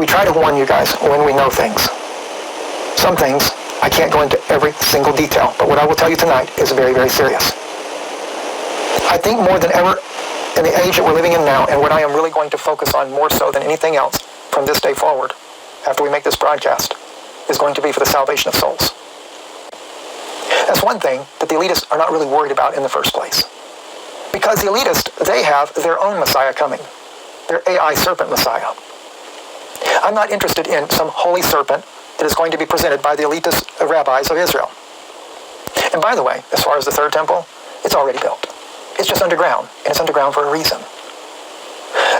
We try to warn you guys when we know things. Some things, I can't go into every single detail, but what I will tell you tonight is very, very serious. I think more than ever in the age that we're living in now, and what I am really going to focus on more so than anything else from this day forward, after we make this broadcast, is going to be for the salvation of souls. That's one thing that the elitists are not really worried about in the first place. Because the elitists, they have their own Messiah coming. Their AI serpent Messiah. I'm not interested in some holy serpent that is going to be presented by the elitist rabbis of Israel. And by the way, as far as the third temple, it's already built. It's just underground, and it's underground for a reason.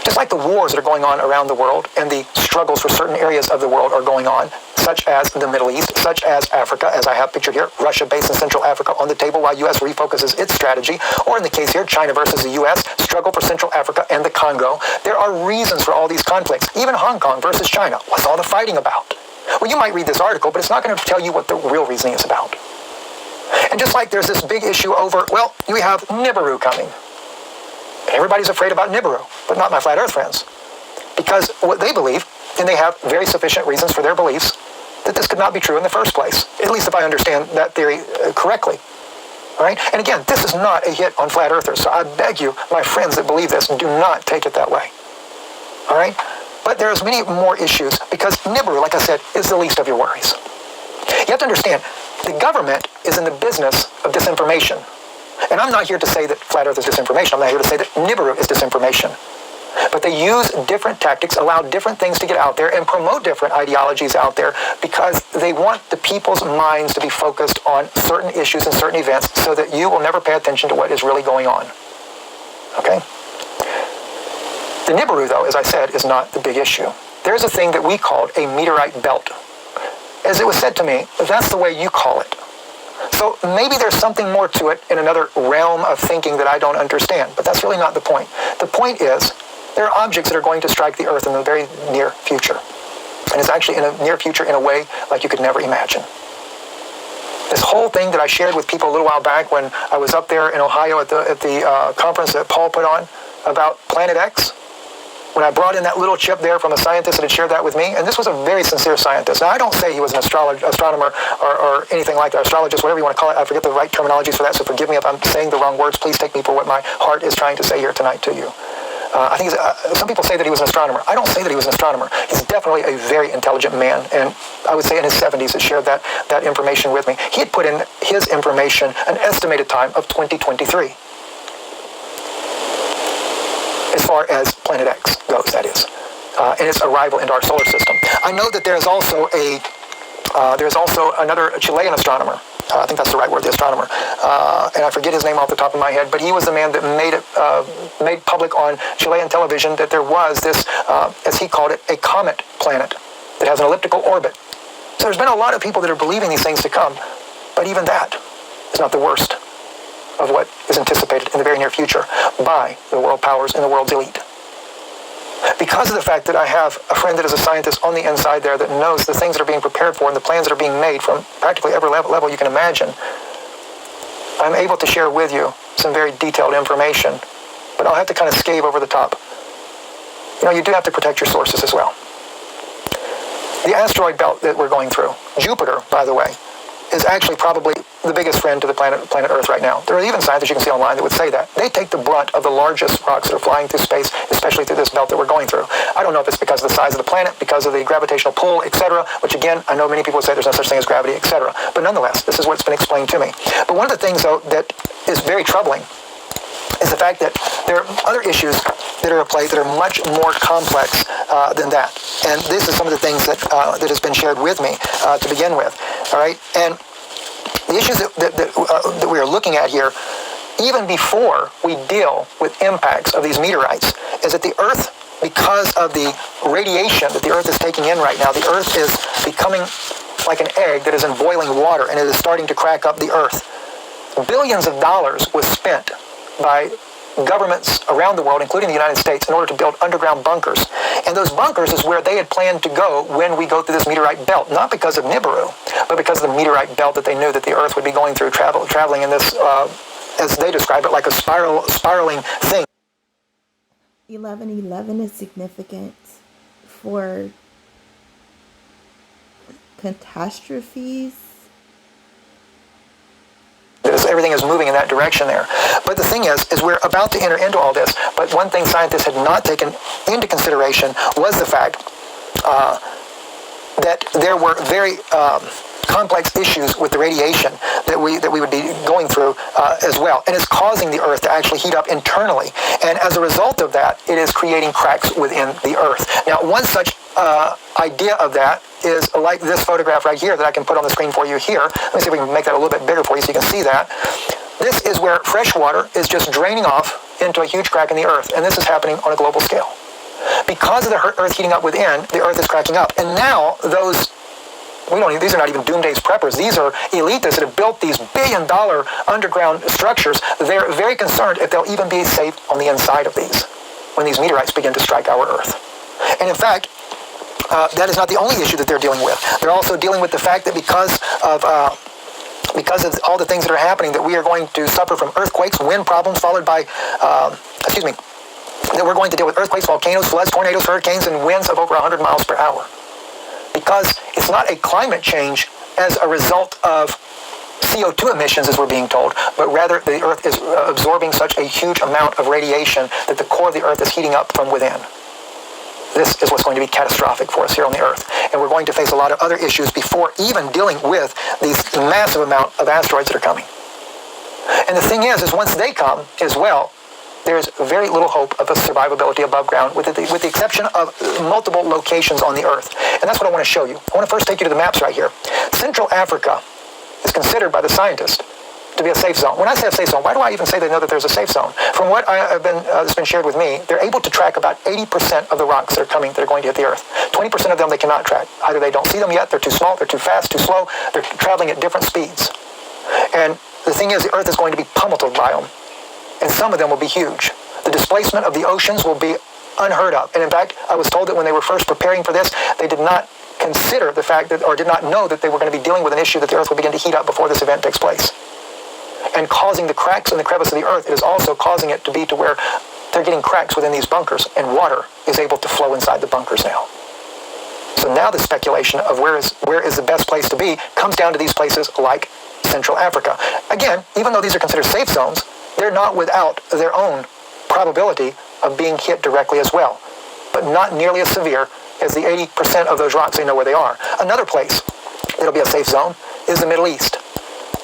Just like the wars that are going on around the world and the struggles for certain areas of the world are going on, such as the Middle East, such as Africa, as I have pictured here, Russia based in Central Africa on the table while U.S. refocuses its strategy, or in the case here, China versus the U.S., struggle for Central Africa and the Congo. There are reasons for all these conflicts, even Hong Kong versus China. What's all the fighting about? Well, you might read this article, but it's not going to tell you what the real reasoning is about. And just like there's this big issue over, well, you have Nibiru coming. Everybody's afraid about Nibiru, but not my flat earth friends. Because what they believe, and they have very sufficient reasons for their beliefs, that this could not be true in the first place. At least if I understand that theory correctly. All right? And again, this is not a hit on flat earthers. So I beg you, my friends that believe this, do not take it that way. All right? But there's many more issues because Nibiru, like I said, is the least of your worries. You have to understand, the government is in the business of disinformation. And I'm not here to say that flat earth is disinformation. I'm not here to say that Nibiru is disinformation. But they use different tactics, allow different things to get out there, and promote different ideologies out there because they want the people's minds to be focused on certain issues and certain events so that you will never pay attention to what is really going on. Okay? The Nibiru, though, as I said, is not the big issue. There's a thing that we called a meteorite belt. As it was said to me, that's the way you call it. So maybe there's something more to it in another realm of thinking that I don't understand, but that's really not the point. The point is, there are objects that are going to strike the earth in the very near future. And it's actually in a near future in a way like you could never imagine. This whole thing that I shared with people a little while back when I was up there in Ohio at the conference that Paul put on about Planet X, when I brought in that little chip there from a scientist that had shared that with me, and this was a very sincere scientist. Now, I don't say he was an astronomer or anything like that, astrologist, whatever you want to call it. I forget the right terminologies for that, so forgive me if I'm saying the wrong words. Please take me for what my heart is trying to say here tonight to you. I think some people say that he was an astronomer. I don't say that he was an astronomer. He's definitely a very intelligent man, and I would say in his 70s that shared that information with me. He had put in his information an estimated time of 2023. As far as Planet X goes, that is, and its arrival into our solar system. I know that there's also another Chilean astronomer. I think that's the right word, the astronomer, and I forget his name off the top of my head. But he was the man that made public on Chilean television that there was this, as he called it, a comet planet that has an elliptical orbit. So there's been a lot of people that are believing these things to come, but even that is not the worst of what is anticipated in the very near future by the world powers and the world's elite. Because of the fact that I have a friend that is a scientist on the inside there that knows the things that are being prepared for and the plans that are being made from practically every level you can imagine, I'm able to share with you some very detailed information, but I'll have to kind of scave over the top. You know, you do have to protect your sources as well. The asteroid belt that we're going through, Jupiter, by the way, is actually probably the biggest friend to the planet Earth right now. There are even scientists you can see online that would say that. They take the brunt of the largest rocks that are flying through space, especially through this belt that we're going through. I don't know if it's because of the size of the planet, because of the gravitational pull, etc., which again, I know many people would say there's no such thing as gravity, etc. But nonetheless, this is what's been explained to me. But one of the things, though, that is very troubling is the fact that there are other issues that are at play that are much more complex than that. And this is some of the things that has been shared with me to begin with. All right? And the issues that we are looking at here, even before we deal with impacts of these meteorites, is that the Earth, because of the radiation that the Earth is taking in right now, the Earth is becoming like an egg that is in boiling water, and it is starting to crack up the Earth. Billions of dollars was spent by governments around the world, including the United States, in order to build underground bunkers. And those bunkers is where they had planned to go when we go through this meteorite belt, not because of Nibiru, but because of the meteorite belt that they knew that the Earth would be going through, traveling in this, as they describe it, like a spiraling thing. 1111 is significant for catastrophes. Everything is moving in that direction there. But the thing is we're about to enter into all this. But one thing scientists had not taken into consideration was the fact that there were very complex issues with the radiation that we would be going through as well. And it's causing the Earth to actually heat up internally. And as a result of that, it is creating cracks within the Earth. Now, one such idea of that is like this photograph right here that I can put on the screen for you here. Let me see if we can make that a little bit bigger for you so you can see that. This is where fresh water is just draining off into a huge crack in the Earth. And this is happening on a global scale. Because of the Earth heating up within, the Earth is cracking up. And now those, these are not even doomsday preppers. These are elitists that have built these billion-dollar underground structures. They're very concerned if they'll even be safe on the inside of these when these meteorites begin to strike our Earth. And in fact, that is not the only issue that they're dealing with. They're also dealing with the fact that because of all the things that are happening, that we are going to suffer from earthquakes, wind problems, followed by, that we're going to deal with earthquakes, volcanoes, floods, tornadoes, hurricanes, and winds of over 100 miles per hour. Because it's not a climate change as a result of CO2 emissions, as we're being told, but rather the Earth is absorbing such a huge amount of radiation that the core of the Earth is heating up from within. This is what's going to be catastrophic for us here on the Earth. And we're going to face a lot of other issues before even dealing with these massive amount of asteroids that are coming. And the thing is once they come as well, there's very little hope of a survivability above ground, with the exception of multiple locations on the Earth. And that's what I want to show you. I want to first take you to the maps right here. Central Africa is considered by the scientists to be a safe zone. When I say a safe zone, why do I even say they know that there's a safe zone? From what has been shared with me, they're able to track about 80% of the rocks that are coming, that are going to hit the Earth. 20% of them they cannot track. Either they don't see them yet, they're too small, they're too fast, too slow, they're traveling at different speeds. And the thing is, the Earth is going to be pummeled by them. And some of them will be huge. The displacement of the oceans will be unheard of. And in fact, I was told that when they were first preparing for this, they did not consider the fact that, or did not know that they were going to be dealing with an issue that the Earth would begin to heat up before this event takes place. And causing the cracks in the crevice of the Earth, it is also causing it to be to where they're getting cracks within these bunkers, and water is able to flow inside the bunkers now. So now the speculation of where is the best place to be comes down to these places like Central Africa. Again, even though these are considered safe zones, they're not without their own probability of being hit directly as well, but not nearly as severe as the 80% of those rocks they know where they are. Another place that'll be a safe zone is the Middle East.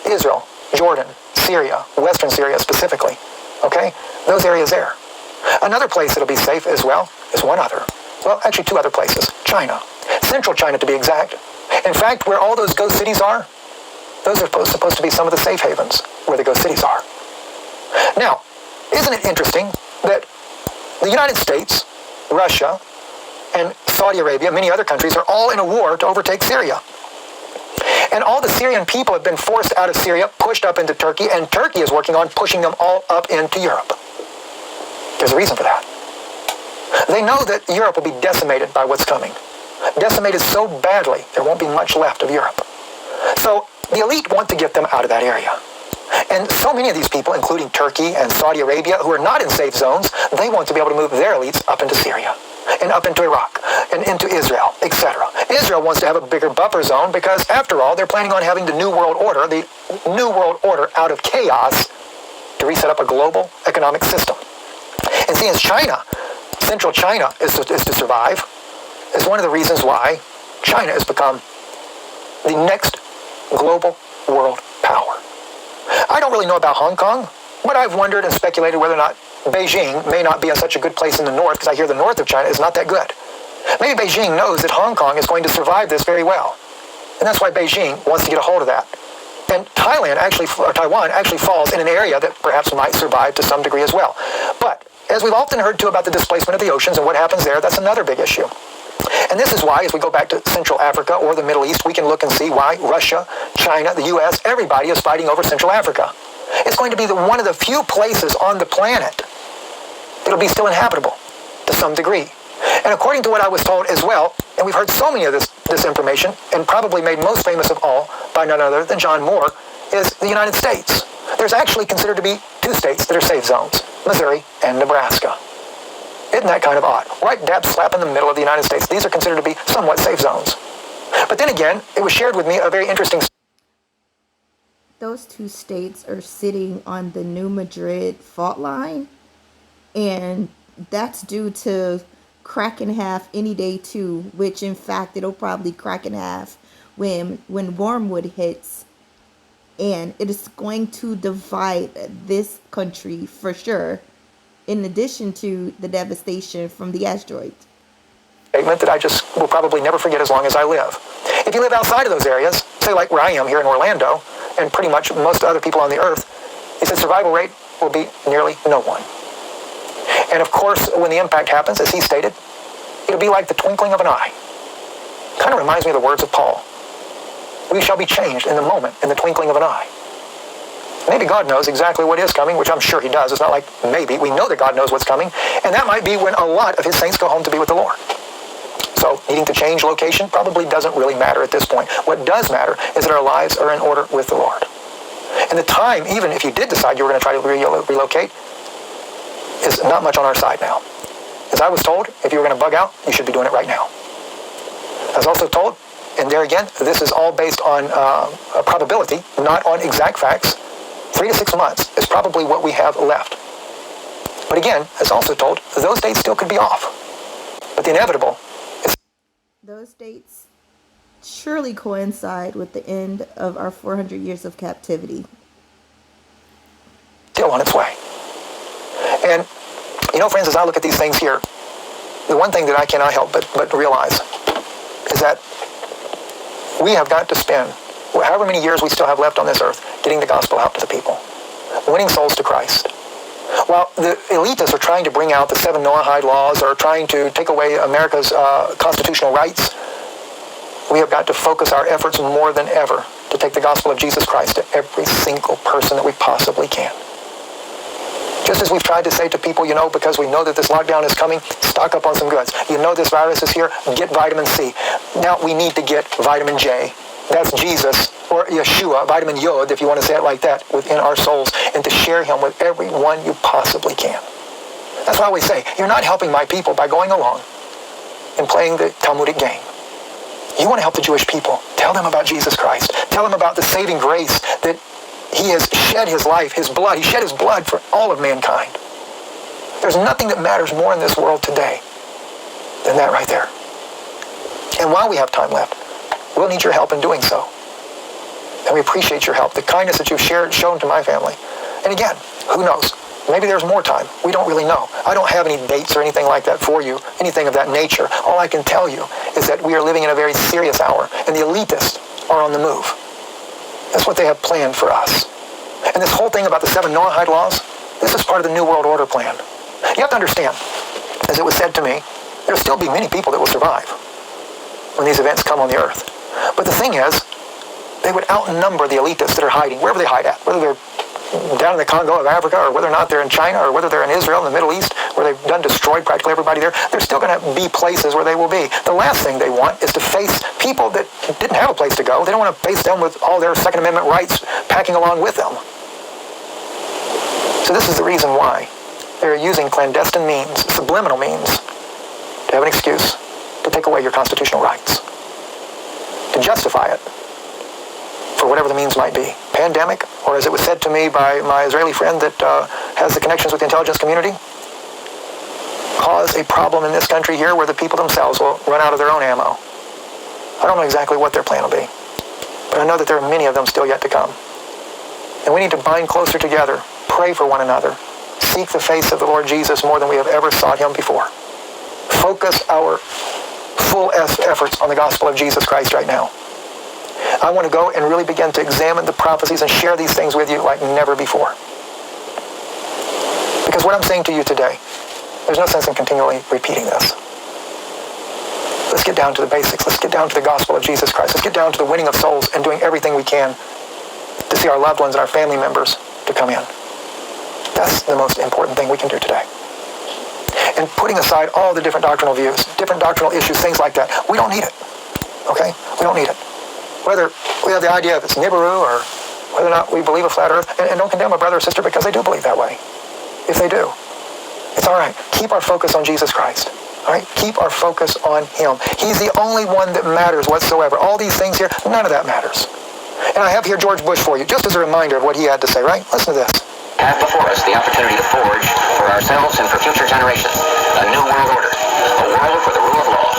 Israel, Jordan, Syria, Western Syria specifically. Okay? Those areas there. Another place that'll be safe as well is one other. Well, actually two other places. China. Central China to be exact. In fact, where all those ghost cities are, those are supposed to be some of the safe havens where the ghost cities are. Now, isn't it interesting that the United States, Russia, and Saudi Arabia, many other countries, are all in a war to overtake Syria? And all the Syrian people have been forced out of Syria, pushed up into Turkey, and Turkey is working on pushing them all up into Europe. There's a reason for that. They know that Europe will be decimated by what's coming. Decimated so badly, there won't be much left of Europe. So the elite want to get them out of that area. And so many of these people, including Turkey and Saudi Arabia, who are not in safe zones, they want to be able to move their elites up into Syria, and up into Iraq, and into Israel, etc. Israel wants to have a bigger buffer zone because, after all, they're planning on having the New World Order out of chaos to reset up a global economic system. And seeing as China, Central China, is to survive, is one of the reasons why China has become the next global world power. I don't really know about Hong Kong, but I've wondered and speculated whether or not Beijing may not be in such a good place in the north, because I hear the north of China is not that good. Maybe Beijing knows that Hong Kong is going to survive this very well. And that's why Beijing wants to get a hold of that. And Taiwan actually falls in an area that perhaps might survive to some degree as well. But as we've often heard too about the displacement of the oceans and what happens there, that's another big issue. And this is why, as we go back to Central Africa or the Middle East, we can look and see why Russia, China, the U.S., everybody is fighting over Central Africa. It's going to be one of the few places on the planet that'll be still inhabitable to some degree. And according to what I was told as well, and we've heard so many of this information, and probably made most famous of all by none other than John Moore, is the United States. There's actually considered to be two states that are safe zones, Missouri and Nebraska. Isn't that kind of odd? Right dab slap in the middle of the United States. These are considered to be somewhat safe zones. But then again, it was shared with me a very interesting... Those two states are sitting on the New Madrid fault line, and that's due to crack in half any day too, which in fact it'll probably crack in half when Wormwood hits, and it is going to divide this country for sure, in addition to the devastation from the asteroid. Statement that I just will probably never forget as long as I live. If you live outside of those areas, say like where I am here in Orlando, and pretty much most other people on the earth, he said survival rate will be nearly no one. And of course, when the impact happens, as he stated, it'll be like the twinkling of an eye. Kind of reminds me of the words of Paul. We shall be changed in the moment, in the twinkling of an eye. Maybe God knows exactly what is coming, which I'm sure he does. It's not like maybe. We know that God knows what's coming. And that might be when a lot of his saints go home to be with the Lord. So needing to change location probably doesn't really matter at this point. What does matter is that our lives are in order with the Lord. And the time, even if you did decide you were going to try to relocate, is not much on our side now. As I was told, if you were going to bug out, you should be doing it right now. I was also told, and there again, this is all based on a probability, not on exact facts, 3 to 6 months is probably what we have left. But again, as also told, those dates still could be off. But the inevitable is... Those dates surely coincide with the end of our 400 years of captivity. Still on its way. And, you know, friends, as I look at these things here, the one thing that I cannot help but realize is that we have got to spend however many years we still have left on this earth getting the gospel out to the people, winning souls to Christ. While the elitists are trying to bring out the 7 Noahide laws or trying to take away America's constitutional rights, we have got to focus our efforts more than ever to take the gospel of Jesus Christ to every single person that we possibly can. Just as we've tried to say to people, you know, because we know that this lockdown is coming, stock up on some goods. You know this virus is here, get vitamin C. Now we need to get vitamin J. That's Jesus, or Yeshua, vitamin Yod, if you want to say it like that, within our souls, and to share him with everyone you possibly can. That's why I always say, you're not helping my people by going along and playing the Talmudic game. You want to help the Jewish people. Tell them about Jesus Christ. Tell them about the saving grace that he has shed his life, his blood. He shed his blood for all of mankind. There's nothing that matters more in this world today than that right there. And while we have time left, we'll need your help in doing so. And we appreciate your help, the kindness that you've shown to my family. And again, who knows? Maybe there's more time. We don't really know. I don't have any dates or anything like that for you, anything of that nature. All I can tell you is that we are living in a very serious hour, and the elitists are on the move. That's what they have planned for us. And this whole thing about the 7 Noahide laws, this is part of the New World Order plan. You have to understand, as it was said to me, there'll still be many people that will survive when these events come on the earth. But the thing is, they would outnumber the elitists that are hiding, wherever they hide at, whether they're down in the Congo of Africa, or whether or not they're in China, or whether they're in Israel, in the Middle East, where they've destroyed practically everybody there. There's still going to be places where they will be. The last thing they want is to face people that didn't have a place to go. They don't want to face them with all their Second Amendment rights packing along with them. So this is the reason why they're using clandestine means, subliminal means, to have an excuse to take away your constitutional rights, to justify it for whatever the means might be. Pandemic, or as it was said to me by my Israeli friend that has the connections with the intelligence community, cause a problem in this country here where the people themselves will run out of their own ammo. I don't know exactly what their plan will be, but I know that there are many of them still yet to come. And we need to bind closer together, pray for one another, seek the face of the Lord Jesus more than we have ever sought him before. Focus our full efforts on the gospel of Jesus Christ right now. I want to go and really begin to examine the prophecies and share these things with you like never before. Because what I'm saying to you today, there's no sense in continually repeating this. Let's get down to the basics. Let's get down to the gospel of Jesus Christ. Let's get down to the winning of souls and doing everything we can to see our loved ones and our family members to come in. That's the most important thing we can do today. And putting aside all the different doctrinal views, different doctrinal issues, things like that, we don't need it. Okay? We don't need it. Whether we have the idea if it's Nibiru or whether or not we believe a flat earth, and don't condemn a brother or sister because they do believe that way. If they do, it's all right. Keep our focus on Jesus Christ. All right? Keep our focus on him. He's the only one that matters whatsoever. All these things here, none of that matters. And I have here George Bush for you, just as a reminder of what he had to say, right? Listen to this. Have before us the opportunity to forge, for ourselves and for future generations, a new world order. A world where the rule of law,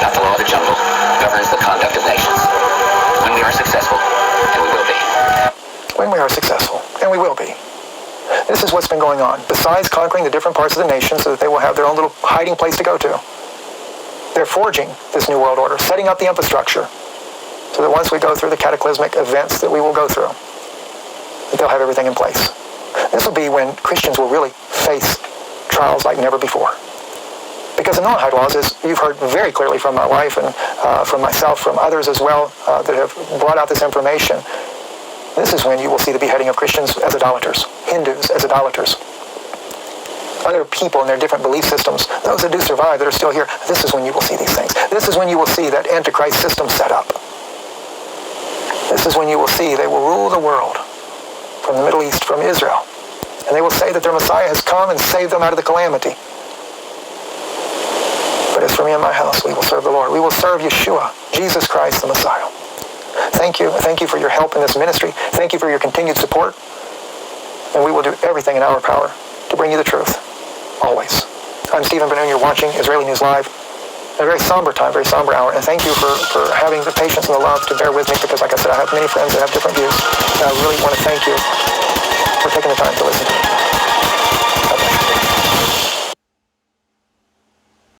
not the law of the jungle, governs the conduct of nations. When we are successful, and we will be. When we are successful, and we will be. This is what's been going on. Besides conquering the different parts of the nation so that they will have their own little hiding place to go to, they're forging this new world order, setting up the infrastructure so that once we go through the cataclysmic events that we will go through, that they'll have everything in place. This will be when Christians will really face trials like never before. Because the Noahide laws, as you've heard very clearly from my wife and from myself, from others as well that have brought out this information, this is when you will see the beheading of Christians as idolaters, Hindus as idolaters, other people in their different belief systems, those that do survive that are still here. This is when you will see these things. This is when you will see that Antichrist system set up. This is when you will see they will rule the world from the Middle East, from Israel. And they will say that their Messiah has come and saved them out of the calamity. But as for me and my house, we will serve the Lord. We will serve Yeshua, Jesus Christ, the Messiah. Thank you. Thank you for your help in this ministry. Thank you for your continued support. And we will do everything in our power to bring you the truth. Always. I'm Stephen Ben-Nun. You're watching Israeli News Live. A very somber time, very somber hour. And thank you for having the patience and the love to bear with me, because like I said, I have many friends that have different views. And I really want to thank you for taking the time to listen to me.